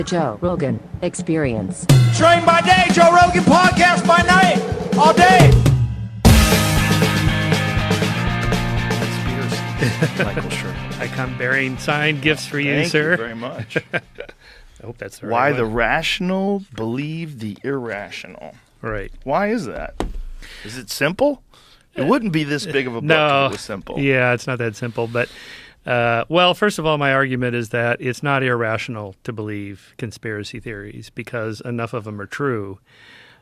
The Joe Rogan Experience. Train by day, Joe Rogan podcast by night, all day. Michael Shermer. I come bearing signed gifts for you, Thank sir. you very much. I hope that's the right Why one. the rational believe the irrational? Right. Why is that? Is it simple? It wouldn't be this big of a book No. if it was simple. Yeah, it's not that simple. But, well, first of all, my argument is that it's not irrational to believe conspiracy theories because enough of them are true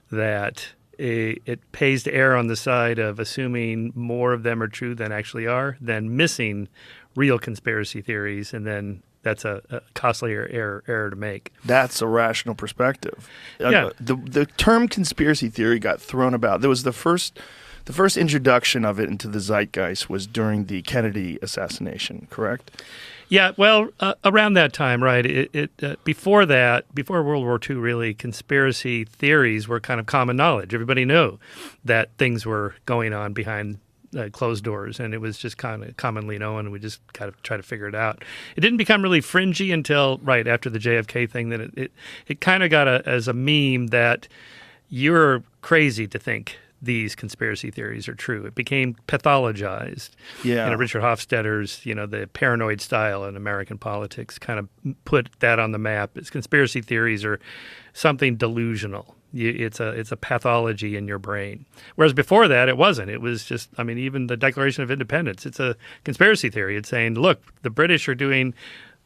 that it pays to err on the side of assuming more of them are true than actually are, than missing real conspiracy theories, and then that's a costlier error to make. That's a rational perspective. Yeah. The term conspiracy theory got thrown about. There was the first introduction of it into the zeitgeist was during the Kennedy assassination, correct? Yeah, well, around that time, right? Before that, before World War II, really, conspiracy theories were kind of common knowledge. Everybody knew that things were going on behind closed doors, and it was just kind of commonly known, and we just kind of try to figure it out. It didn't become really fringy until right after the JFK thing. That it kind of got as a meme that you're crazy to think these conspiracy theories are true. It became pathologized. Yeah. Richard Hofstadter's, the paranoid style in American politics kind of put that on the map. It's conspiracy theories are something delusional. It's a pathology in your brain. Whereas before that, it wasn't. It was just, even the Declaration of Independence, it's a conspiracy theory. It's saying, look, the British are doing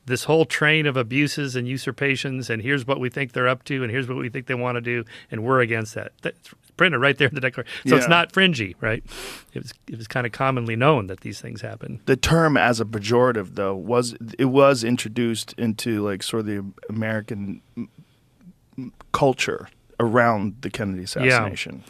this whole train of abuses and usurpations, and here's what we think they're up to, and here's what we think they want to do, and we're against that. That's printed right there in the Declaration. So It's not fringy, right? It was kind of commonly known that these things happen. The term as a pejorative, though, was introduced into sort of the American culture around the Kennedy assassination.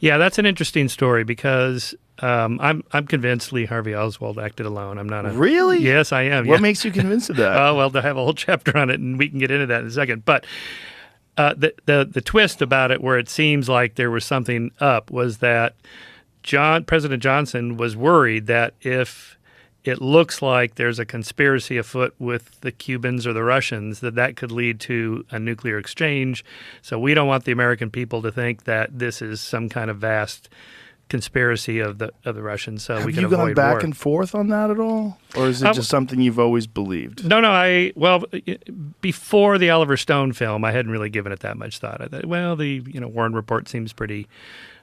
Yeah, that's an interesting story because I'm convinced Lee Harvey Oswald acted alone. I'm not Really? Yes, I am. What makes you convinced of that? Oh, well, I have a whole chapter on it, and we can get into that in a second. But the twist about it, where it seems like there was something up, was that President Johnson was worried that if it looks like there's a conspiracy afoot with the Cubans or the Russians, that could lead to a nuclear exchange. So we don't want the American people to think that this is some kind of vast conspiracy of the Russians, so we can avoid war. Have you gone back and forth on that at all? Or is it just something you've always believed? No, before the Oliver Stone film, I hadn't really given it that much thought. I thought, well, the Warren Report seems pretty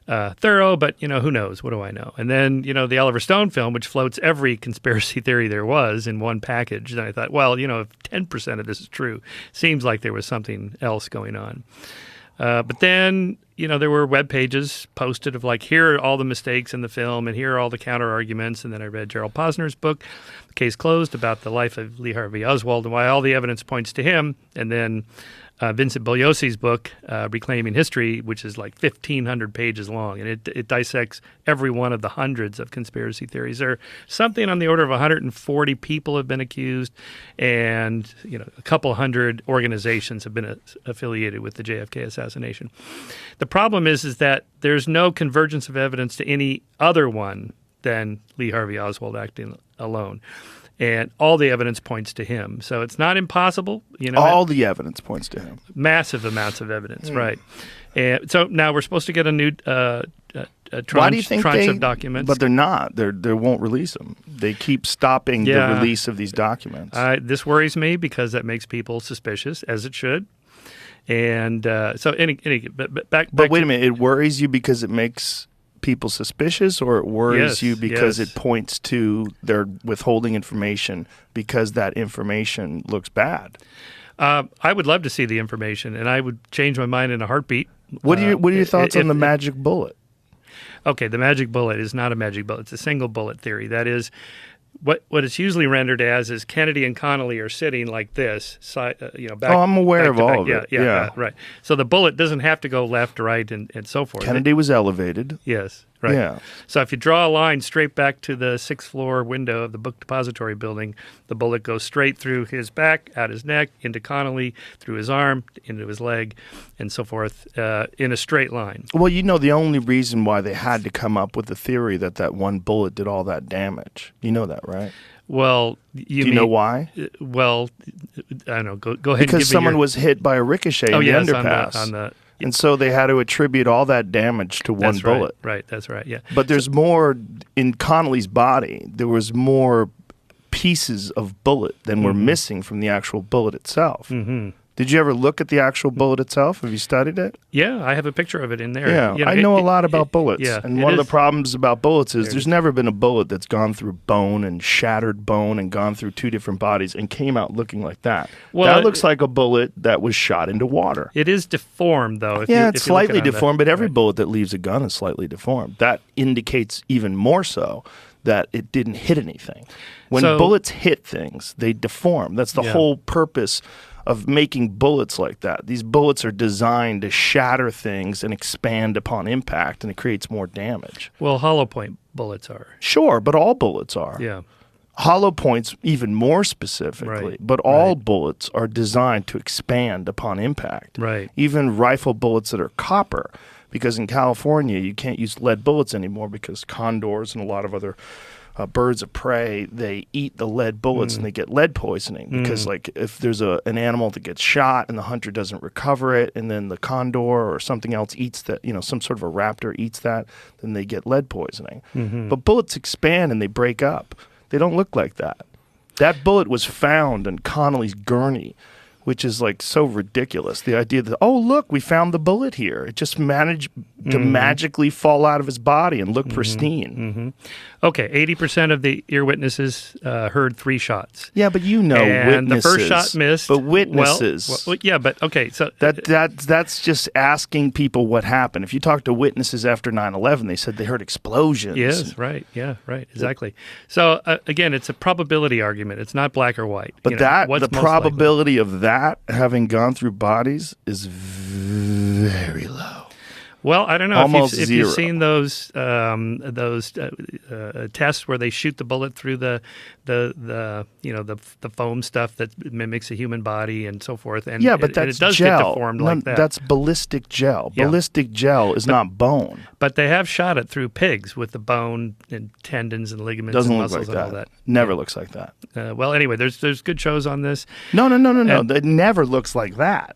thorough, but who knows? What do I know? And then the Oliver Stone film, which floats every conspiracy theory there was in one package, and I thought, well, if 10% of this is true, seems like there was something else going on. But then, there were web pages posted of here are all the mistakes in the film and here are all the counter arguments. And then I read Gerald Posner's book, Case Closed, about the life of Lee Harvey Oswald and why all the evidence points to him. And then Vincent Bugliosi's book, Reclaiming History, which is 1,500 pages long, and it dissects every one of the hundreds of conspiracy theories. There are something on the order of 140 people have been accused, and a couple hundred organizations have been affiliated with the JFK assassination. The problem is that there's no convergence of evidence to any other one than Lee Harvey Oswald acting alone. And all the evidence points to him. So it's not impossible. All the evidence points to him. Massive amounts of evidence, right. And so now we're supposed to get a new Why do you think tranche of documents. But they're not. They won't release them. They keep stopping the release of these documents. This worries me because that makes people suspicious, as it should. And so, but wait a minute. It worries you because it makes people suspicious, or it worries you because it points to their withholding information because that information looks bad? I would love to see the information, and I would change my mind in a heartbeat. What are your thoughts on the magic bullet? Okay, the magic bullet is not a magic bullet. It's a single bullet theory. That is, what it's usually rendered as is Kennedy and Connally are sitting like this, back. Oh, I'm aware of all of it. Yeah, right. So the bullet doesn't have to go left, right, and so forth. Kennedy was elevated. Yes, right. Yeah. So if you draw a line straight back to the 6th floor window of the book depository building, the bullet goes straight through his back, out his neck, into Connally, through his arm, into his leg, and so forth, in a straight line. Well, the only reason why they had to come up with the theory that one bullet did all that damage. You know that, right? Well, do you know why? Well, I don't know. Go ahead. Because someone was hit by a ricochet in the underpass. On the and so they had to attribute all that damage to one bullet. Right, that's right, yeah. But there's more in Connolly's body. There was more pieces of bullet than were missing from the actual bullet itself. Mm-hmm. Did you ever look at the actual bullet itself? Have you studied it? Yeah, I have a picture of it in there. Yeah, you know, I know a lot about bullets. Yeah, and one of the problems about bullets is there's never been a bullet that's gone through bone and shattered bone and gone through two different bodies and came out looking like that. Well, that looks like a bullet that was shot into water. It is deformed, though. It's slightly deformed, but every bullet that leaves a gun is slightly deformed. That indicates even more so that it didn't hit anything. When bullets hit things, they deform. That's the whole purpose of making bullets like that. These bullets are designed to shatter things and expand upon impact, and it creates more damage. Well, hollow point bullets are. Sure, but all bullets are. Yeah. Hollow points even more specifically, but all bullets are designed to expand upon impact. Right. Even rifle bullets that are copper, because in California you can't use lead bullets anymore because condors and a lot of other birds of prey, they eat the lead bullets and they get lead poisoning because like if there's an animal that gets shot and the hunter doesn't recover it and then the condor or something else eats that, some sort of a raptor eats that, then they get lead poisoning. But bullets expand and they break up. They don't look like that. That bullet was found in Connolly's gurney, which is like so ridiculous. The idea that, oh, look, we found the bullet here. It just managed to magically fall out of his body and look pristine. Okay, 80% of the ear witnesses heard 3 shots. Yeah, but and witnesses. The first shot missed. But witnesses. Well, yeah, but okay. So that's just asking people what happened. If you talk to witnesses after 9/11, they said they heard explosions. Yes, right. Yeah, right. Exactly. So again, it's a probability argument. It's not black or white. But the probability of that having gone through bodies is very low. Well, I don't know Almost if you've seen those tests where they shoot the bullet through the foam stuff that mimics a human body and so forth. And yeah, but it does gel. get deformed like that. That's ballistic gel. Yeah. Ballistic gel is not bone. But they have shot it through pigs with the bone and tendons and ligaments Doesn't and look muscles like and all that. that. Never looks like that. Well, anyway, there's good shows on this. No. It never looks like that.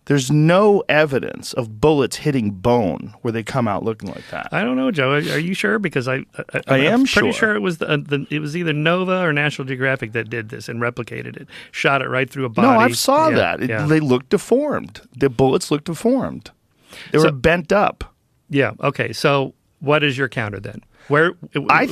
There's no evidence of bullets hitting bone where they come out looking like that. I don't know, Joe. Are you sure? Because I'm pretty sure it was it was either Nova or National Geographic that did this and replicated it, shot it right through a body. No, I saw that. They looked deformed. The bullets looked deformed. They were bent up. Yeah. Okay. So what is your counter then?